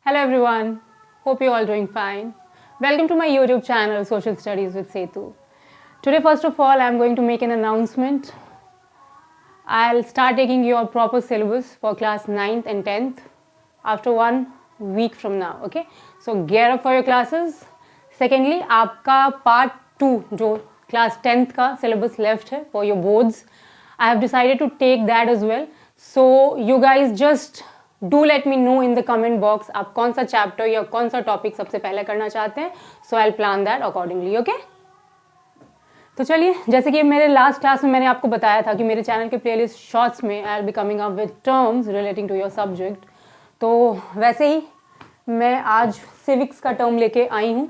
Hello everyone, hope you all doing fine. Welcome to my YouTube channel Social Studies with Setu. Today first of all I am going to make an announcement. I'll start taking your proper syllabus for class 9th and 10th after 1 week from now, okay? So gear up for your classes. Secondly, आपका part 2 जो class 10th का syllabus left है for your boards, I have decided to take that as well. So you guys just do let me know in the comment box आप कौन सा chapter या कौन सा टॉपिक सबसे पहले करना चाहते हैं. So I plan that accordingly. Okay, तो चलिए, जैसे कि मेरे लास्ट क्लास में मैंने आपको बताया था कि मेरे चैनल के प्लेलिस्ट शॉर्ट्स में I will be coming up with terms relating to your subject. तो वैसे ही मैं आज सिविक्स का टर्म लेके आई हूँ.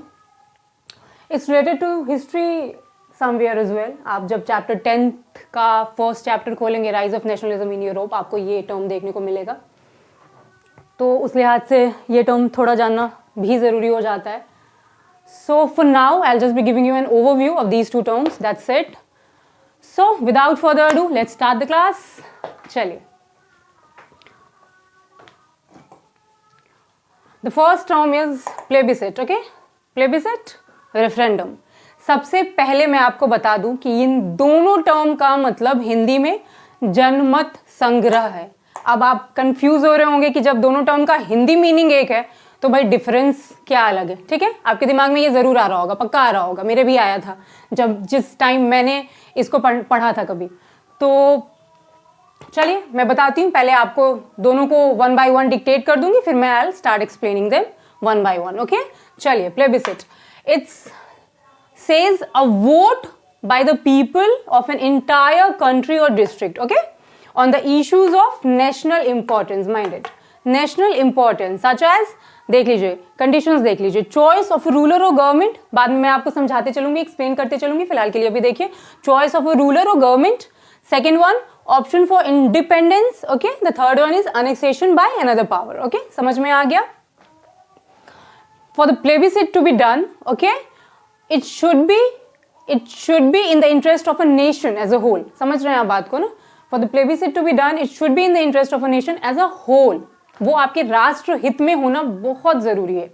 It's related to history somewhere as well. आप जब चैप्टर 10th का फर्स्ट चैप्टर खोलेंगे, rise of nationalism in Europe, आपको ये टर्म देखने को मिलेगा. तो उस लिहाज से ये टर्म थोड़ा जानना भी ज़रूरी हो जाता है. So for now I will just be giving you an overview of these two terms. That's it. So without further ado let's start the class. चलिए, the first term is plebiscite. Okay, plebiscite, referendum. सबसे पहले मैं आपको बता दूं कि इन दोनों term का मतलब हिंदी में जनमत संग्रह है. अब आप कंफ्यूज हो रहे होंगे कि जब दोनों टर्म का हिंदी मीनिंग एक है तो भाई डिफरेंस क्या अलग है. ठीक है, आपके दिमाग में ये जरूर आ रहा होगा, पक्का आ रहा होगा. मेरे भी आया था जब जिस टाइम मैंने इसको पढ़ा था कभी. तो चलिए मैं बताती हूँ. पहले आपको दोनों को 1 by 1 डिक्टेट कर दूंगी, फिर मैं I start explaining them 1 by 1. Okay, चलिए. Plebiscite, it's says a vote by the people of an entire country or district, okay, on the issues of national importance. Mind it, national importance such as, देख लीजिए conditions, देख लीजिए, choice of ruler और government. बाद में मैं आपको समझाते चलूंगी, एक्सप्लेन करते चलूंगी. फिलहाल के लिए अभी देखिए, चॉइस ऑफ रूलर और government. Second one, option for independence. Okay, the third one is annexation by another power. Okay, समझ में आ गया. For the plebiscite to be done, okay, it should be in the interest of a nation as a whole. समझ रहे हैं आप बात को ना. For the plebiscite to be done, it should be in the interest of a nation as a whole. वो आपके राष्ट्र हित में होना बहुत जरूरी है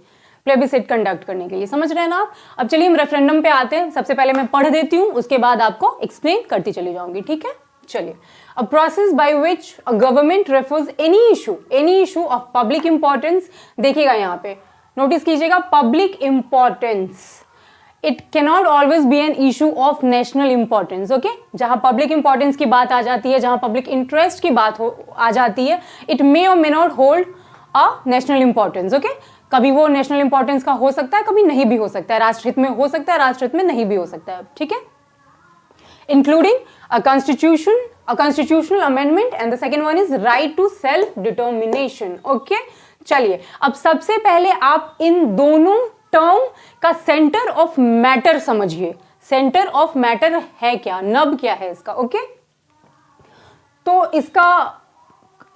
प्लेबिसिट कंडक्ट करने के लिए. समझ रहे हैं ना आप. अब चलिए हम रेफरेंडम पे आते हैं. सबसे पहले मैं पढ़ देती हूँ, उसके बाद आपको एक्सप्लेन करती चली जाऊंगी. ठीक है, चलिए. A process by which a government refers any issue of public importance. देखिएगा यहाँ पे, नोटिस कीजिएगा, public importance. It cannot always be N issue of national importance. Okay, जहां पब्लिक इंपॉर्टेंस की बात आ जाती है, जहां पब्लिक इंटरेस्ट की बात आ जाती है, it may or may not hold a national importance. Okay, कभी वो नेशनल इंपॉर्टेंस का हो सकता है, कभी नहीं भी हो सकता है. राष्ट्रहित में हो सकता है, राष्ट्रहित में नहीं भी हो सकता है. ठीक है, including a constitutional amendment and the second one is right to self determination. Okay, चलिए. अब सबसे पहले आप इन दोनों टर्म का सेंटर ऑफ मैटर समझिए. सेंटर ऑफ मैटर है क्या, नब क्या है इसका. ओके, तो इसका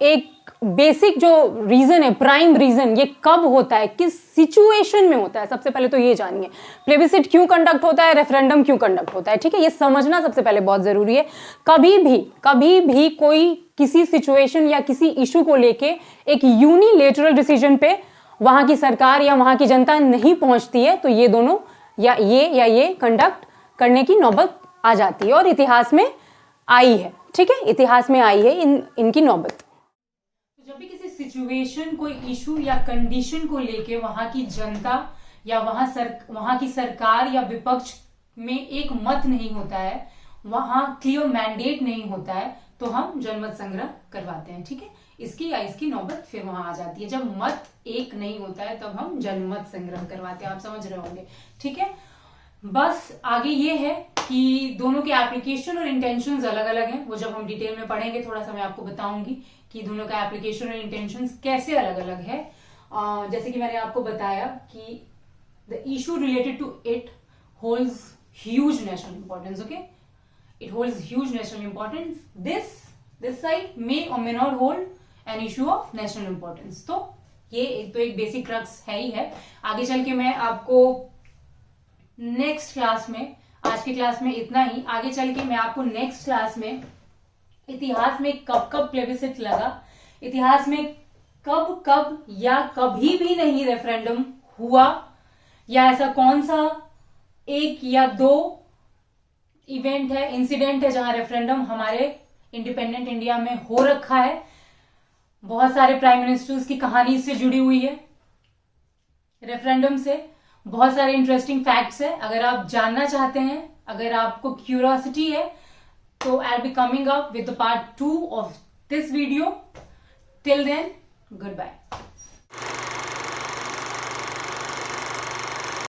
एक बेसिक जो रीजन है, प्राइम रीजन, ये कब होता है, किस सिचुएशन में होता है, सबसे पहले तो ये जानिए. प्लेबिसिट क्यों कंडक्ट होता है, रेफरेंडम क्यों कंडक्ट होता है. ठीक है, ये समझना सबसे पहले बहुत जरूरी है. कभी भी कोई किसी सिचुएशन या किसी इशू को लेके एक यूनिलेटरल डिसीजन पे वहां की सरकार या वहां की जनता नहीं पहुंचती है, तो ये दोनों या ये कंडक्ट करने की नौबत आ जाती है. और इतिहास में आई है. ठीक है, इतिहास में आई है इनकी नौबत. तो जब भी किसी सिचुएशन, कोई इशू या कंडीशन को लेके वहां की जनता या वहां की सरकार या विपक्ष में एक मत नहीं होता है, वहां क्लियर मैंडेट नहीं होता है, तो हम जनमत संग्रह करवाते हैं. ठीक है, इसकी नौबत फिर वहां आ जाती है. जब मत एक नहीं होता है तब हम जनमत संग्रह करवाते हैं. आप समझ रहे होंगे. ठीक है, बस आगे ये है कि दोनों के एप्लीकेशन और इंटेंशंस अलग अलग हैं. वो जब हम डिटेल में पढ़ेंगे थोड़ा सा मैं आपको बताऊंगी कि दोनों का एप्लीकेशन और इंटेंशंस कैसे अलग अलग है. जैसे कि मैंने आपको बताया कि the issue related to it holds huge national importance. Okay, it holds huge national importance. This side may or may not hold an issue of national importance. तो ये एक बेसिक क्रक्स है ही है. आगे चल के मैं आपको नेक्स्ट क्लास में, आज की क्लास में इतना ही, आगे चल के मैं आपको नेक्स्ट क्लास में इतिहास में कब प्लेबिसिट लगा, इतिहास में कब कब या कभी भी नहीं रेफरेंडम हुआ, या ऐसा कौन सा एक या दो इवेंट है, इंसिडेंट है जहां रेफरेंडम हमारे इंडिपेंडेंट इंडिया में हो रखा है। बहुत सारे प्राइम मिनिस्टर्स की कहानी इससे जुड़ी हुई है, रेफरेंडम से। बहुत सारे इंटरेस्टिंग फैक्ट्स है, अगर आप जानना चाहते हैं, अगर आपको क्यूरियोसिटी है, तो I will be coming up with the part 2 of this video. Till then, good bye.